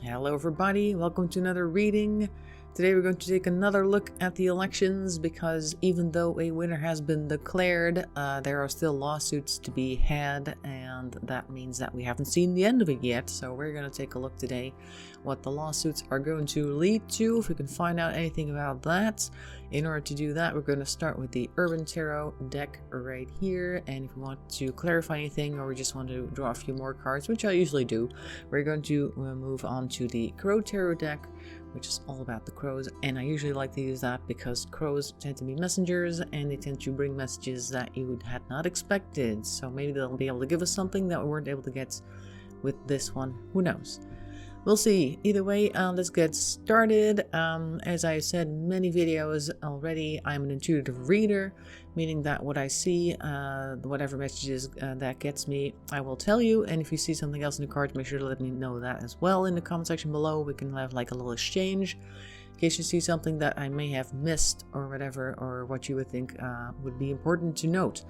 Hello everybody, welcome to another reading. Today we're going to take another look at the elections because even though a winner has been declared, there are still lawsuits to be had, and that means that we haven't seen the end of it yet. So we're going to take a look today what the lawsuits are going to lead to, if we can find out anything about that. In order to do that, we're going to start with the Urban Tarot deck right here, and if we want to clarify anything or we just want to draw a few more cards, which I usually do, we're going to move on to the Crow Tarot deck, which is all about the crows, and I usually like to use that because crows tend to be messengers and they tend to bring messages that you had not expected. So maybe they'll be able to give us something that we weren't able to get with this one. Who knows? We'll see. Either way, let's get started. As I said in many videos already, I'm an intuitive reader, meaning that what I see, whatever messages that gets me, I will tell you. And if you see something else in the cards, make sure to let me know that as well in the comment section below. We can have like a little exchange in case you see something that I may have missed or whatever, or what you would think would be important to note.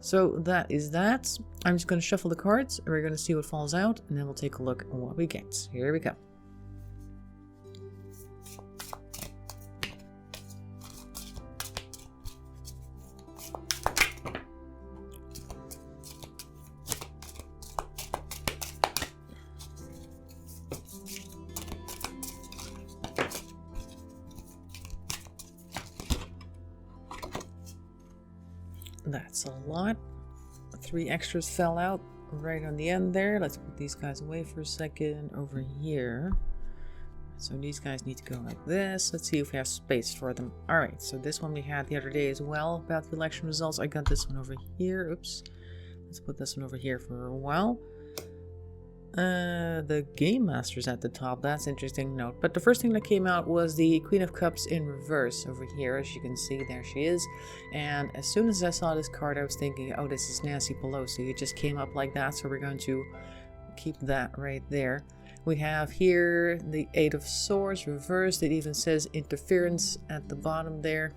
So that is that. I'm just going to shuffle the cards, and we're going to see what falls out, and then we'll take a look at what we get. Here we go. That's a lot. 3 extras fell out right on the end there. Let's put these guys away for a second over here. So these guys need to go like this. Let's see if we have space for them. Alright, so this one we had the other day as well about the election results. I got this one over here. Oops. Let's put this one over here for a while. The Game Master's at the top. That's an interesting note. But the first thing that came out was the Queen of Cups in reverse over here. As you can see, there she is. And as soon as I saw this card, I was thinking, oh, this is Nancy Pelosi. It just came up like that, so we're going to keep that right there. We have here the Eight of Swords reversed. It even says interference at the bottom there.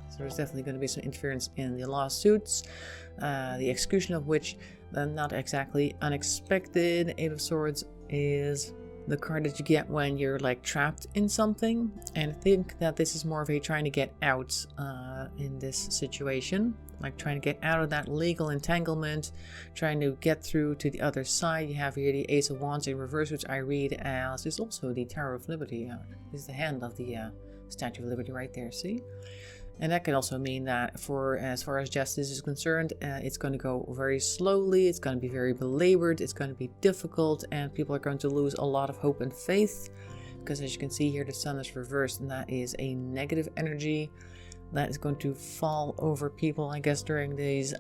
So there's definitely going to be some interference in the lawsuits. The execution of which, not exactly unexpected. Eight of Swords is the card that you get when you're like trapped in something, and I think that this is more of a trying to get out in this situation, like trying to get out of that legal entanglement, trying to get through to the other side. You have here the Ace of Wands in reverse, which I read as is also the Tower of Liberty. This is the hand of the Statue of Liberty right there, see? And that can also mean that as far as justice is concerned, it's going to go very slowly, it's going to be very belabored, it's going to be difficult, and people are going to lose a lot of hope and faith. Because as you can see here, the Sun is reversed, and that is a negative energy that is going to fall over people, I guess, during these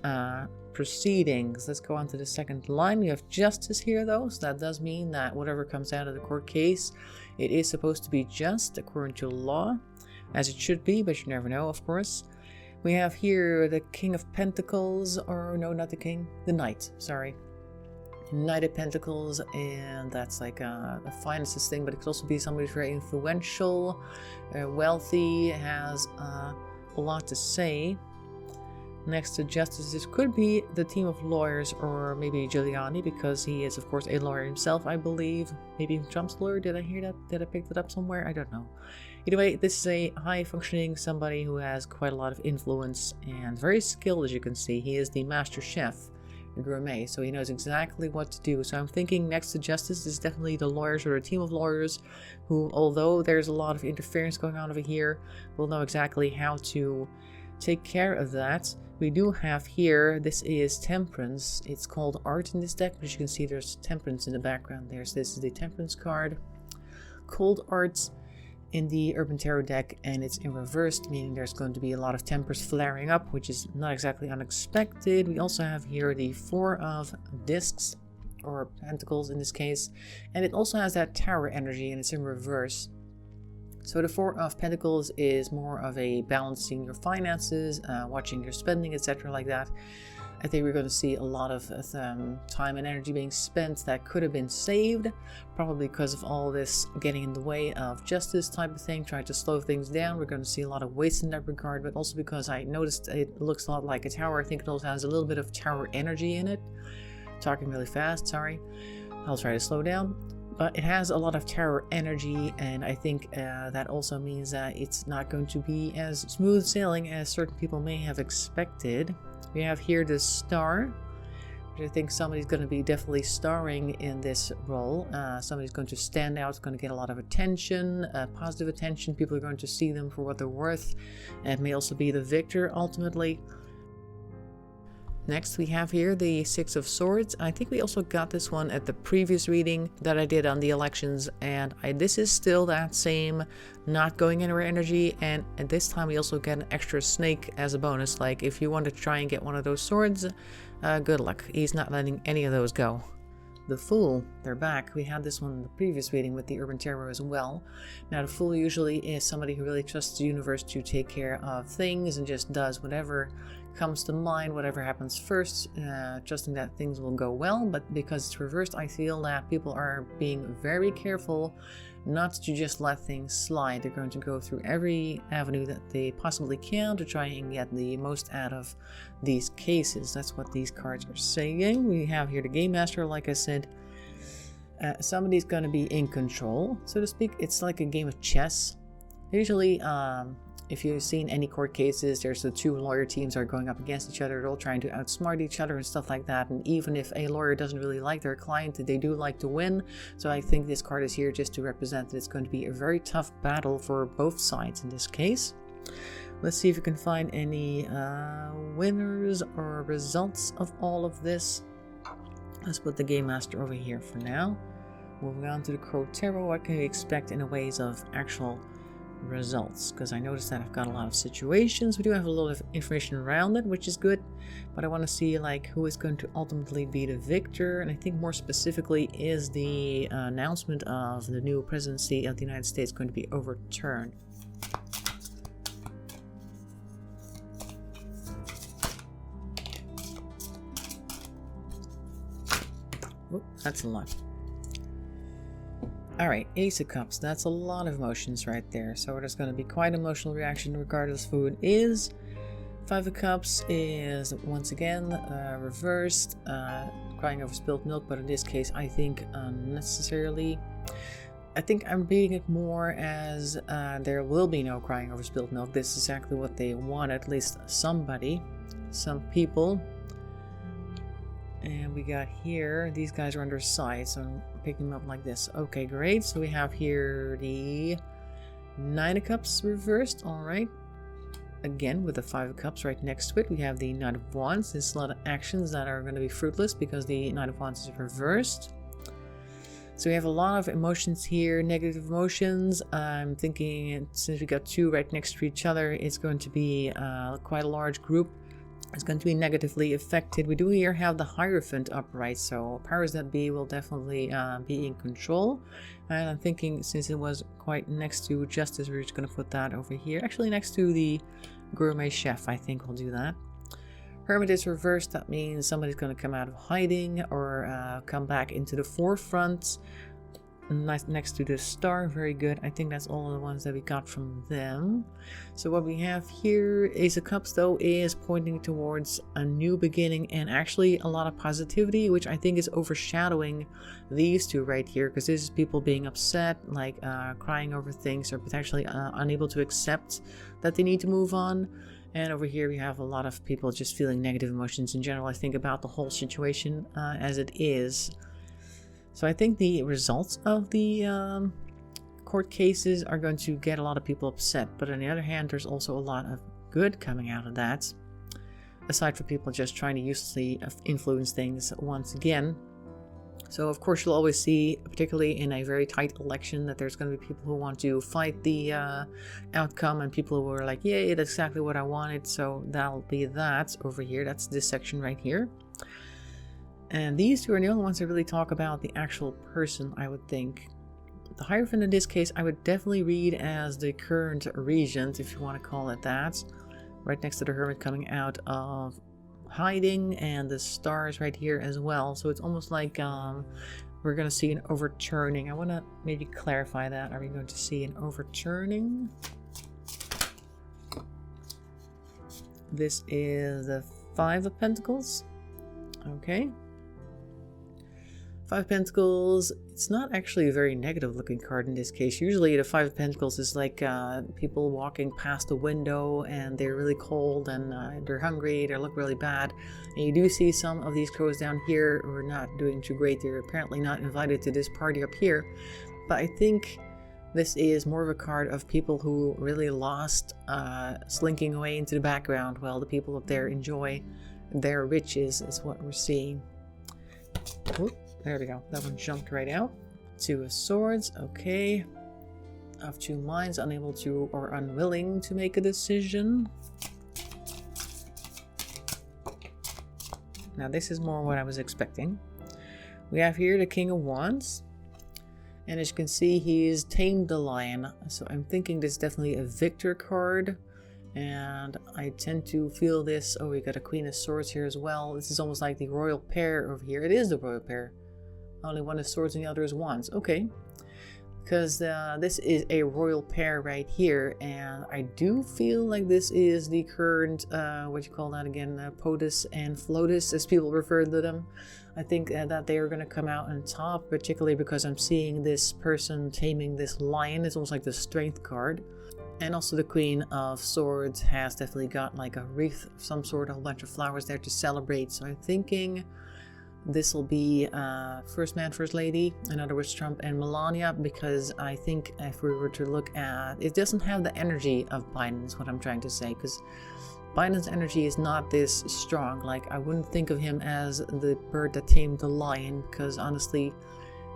proceedings. Let's go on to the second line. We have justice here, though, so that does mean that whatever comes out of the court case, it is supposed to be just according to law. As it should be, but you never know, of course. We have here the King of Pentacles, or no, not the King, the Knight, sorry. Knight of Pentacles, and that's like a finances thing, but it could also be somebody who's very influential, wealthy, has a lot to say. Next to justice, this could be the team of lawyers, or maybe Giuliani, because he is, of course, a lawyer himself, I believe. Maybe Trump's lawyer. Did I hear that? Did I pick that up somewhere? I don't know. Either way, this is a high-functioning somebody who has quite a lot of influence and very skilled, as you can see. He is the master chef, the gourmet, so he knows exactly what to do. So I'm thinking next to justice is definitely the lawyers or a team of lawyers who, although there's a lot of interference going on over here, will know exactly how to take care of that. We do have here, this is Temperance. It's called art in this deck, but as you can see, there's Temperance in the background there. So this is the Temperance card. Cold art in the Urban Tarot deck, and it's in reversed, meaning there's going to be a lot of tempers flaring up, which is not exactly unexpected. We also have here the Four of Discs, or Pentacles in this case, and it also has that Tower energy, and it's in reverse. So the Four of Pentacles is more of a balancing your finances, watching your spending, etc. like that. I think we're going to see a lot of time and energy being spent that could have been saved, probably because of all this getting in the way of justice type of thing, trying to slow things down. We're going to see a lot of waste in that regard, but also because I noticed it looks a lot like a tower. I think it also has a little bit of tower energy in it. Talking really fast, sorry. I'll try to slow down. But it has a lot of terror energy, and I think that also means that it's not going to be as smooth sailing as certain people may have expected. We have here the star, which I think somebody's going to be definitely starring in this role. Somebody's going to stand out, going to get a lot of attention, positive attention. People are going to see them for what they're worth, and may also be the victor ultimately. Next we have here the Six of Swords. I think we also got this one at the previous reading that I did on the elections, and this is still that same not going anywhere energy, and at this time we also get an extra snake as a bonus. Like if you want to try and get one of those swords, good luck. He's not letting any of those go. The Fool, they're back. We had this one in the previous reading with the Urban Terror as well. Now the Fool usually is somebody who really trusts the universe to take care of things and just does whatever comes to mind, whatever happens first, trusting that things will go well. But because it's reversed, I feel that people are being very careful not to just let things slide. They're going to go through every avenue that they possibly can to try and get the most out of these cases. That's what these cards are saying. We have here the Game Master, like I said. Somebody's going to be in control, so to speak. It's like a game of chess. Usually, if you've seen any court cases, there's the two lawyer teams are going up against each other. They're all trying to outsmart each other and stuff like that. And even if a lawyer doesn't really like their client, they do like to win. So I think this card is here just to represent that it's going to be a very tough battle for both sides in this case. Let's see if we can find any winners or results of all of this. Let's put the Game Master over here for now. Moving on to the Crow Tarot, what can we expect in the ways of actual results? Because I noticed that I've got a lot of situations. We do have a lot of information around it, which is good, but I want to see like who is going to ultimately be the victor. And I think more specifically, is the announcement of the new presidency of the United States going to be overturned? Whoop, that's a lot. Alright, Ace of Cups. That's a lot of emotions right there. So there's going to be quite an emotional reaction regardless of who it is. Five of Cups is, once again, reversed. Crying over spilled milk, but in this case, I think unnecessarily. I think I'm reading it more as there will be no crying over spilled milk. This is exactly what they want, at least somebody, some people. And we got here, these guys are under side, so I'm picking them up like this. Okay, great. So we have here the Nine of Cups reversed. All right. Again, with the Five of Cups right next to it, we have the Knight of Wands. There's a lot of actions that are going to be fruitless because the Knight of Wands is reversed. So we have a lot of emotions here, negative emotions. I'm thinking since we got two right next to each other, it's going to be quite a large group. It's going to be negatively affected. We do here have the Hierophant upright, so powers that be will definitely be in control. And I'm thinking since it was quite next to Justice, we're just going to put that over here. Actually next to the Gourmet Chef, I think we'll do that. Hermit is reversed. That means somebody's going to come out of hiding or come back into the forefront. Nice next to the Star, very good. I think that's all of the ones that we got from them. So what we have here, Ace of Cups though, is pointing towards a new beginning and actually a lot of positivity, which I think is overshadowing these two right here, because this is people being upset, like crying over things, or potentially unable to accept that they need to move on. And over here we have a lot of people just feeling negative emotions in general, I think, about the whole situation as it is. So I think the results of the court cases are going to get a lot of people upset. But on the other hand, there's also a lot of good coming out of that. Aside from people just trying to uselessly influence things once again. So of course you'll always see, particularly in a very tight election, that there's going to be people who want to fight the outcome, and people who are like, yay, that's exactly what I wanted. So that'll be that over here. That's this section right here. And these two are the only ones that really talk about the actual person, I would think. The Hierophant in this case, I would definitely read as the current regent, if you want to call it that. Right next to the Hermit coming out of hiding, and the Stars right here as well. So it's almost like we're going to see an overturning. I want to maybe clarify that. Are we going to see an overturning? This is the Five of Pentacles. Okay. Five of Pentacles, it's not actually a very negative looking card in this case. Usually the Five of Pentacles is like people walking past a window and they're really cold and they're hungry, they look really bad. And you do see some of these crows down here who are not doing too great. They're apparently not invited to this party up here. But I think this is more of a card of people who really lost, slinking away into the background while the people up there enjoy their riches is what we're seeing. Oop. There we go. That one jumped right out. Two of Swords. Okay. Of Two Minds. Unable to or unwilling to make a decision. Now this is more what I was expecting. We have here the King of Wands. And as you can see, he's tamed the lion. So I'm thinking this is definitely a victor card. And I tend to feel this. Oh, we got a Queen of Swords here as well. This is almost like the royal pair over here. It is the royal pair. Only one is swords and the other is wands. Okay. Because this is a royal pair right here. And I do feel like this is the current, what you call that again? POTUS and FLOTUS, as people refer to them. I think that they are going to come out on top, particularly because I'm seeing this person taming this lion. It's almost like the strength card. And also the Queen of Swords has definitely got like a wreath of some sort, a whole bunch of flowers there to celebrate. So I'm thinking this will be First Man, First Lady, in other words Trump and Melania, because I think if we were to look at, it doesn't have the energy of Biden is what I'm trying to say, because Biden's energy is not this strong. Like, I wouldn't think of him as the bird that tamed the lion, because honestly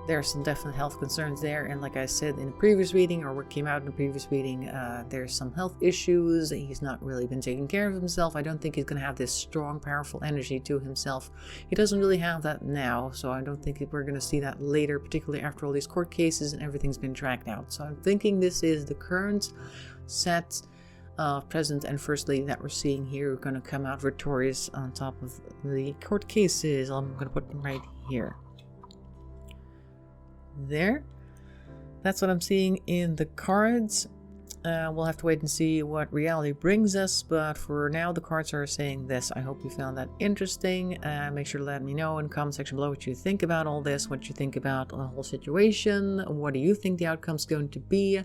there are some definite health concerns there, and like I said in the previous reading, or what came out in the previous reading, there's some health issues. He's not really been taking care of himself. I don't think he's going to have this strong, powerful energy to himself. He doesn't really have that now, so I don't think we're going to see that later, particularly after all these court cases and everything's been dragged out. So I'm thinking this is the current set of President and First Lady that we're seeing here. We're going to come out victorious on top of the court cases. I'm going to put them right here. There. That's what I'm seeing in the cards. We'll have to wait and see what reality brings us, but for now the cards are saying this. I hope you found that interesting. Make sure to let me know in the comment section below what you think about all this, what you think about the whole situation, what do you think the outcome's going to be.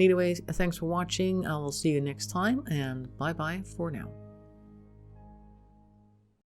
Anyways, thanks for watching. I will see you next time, and bye bye for now.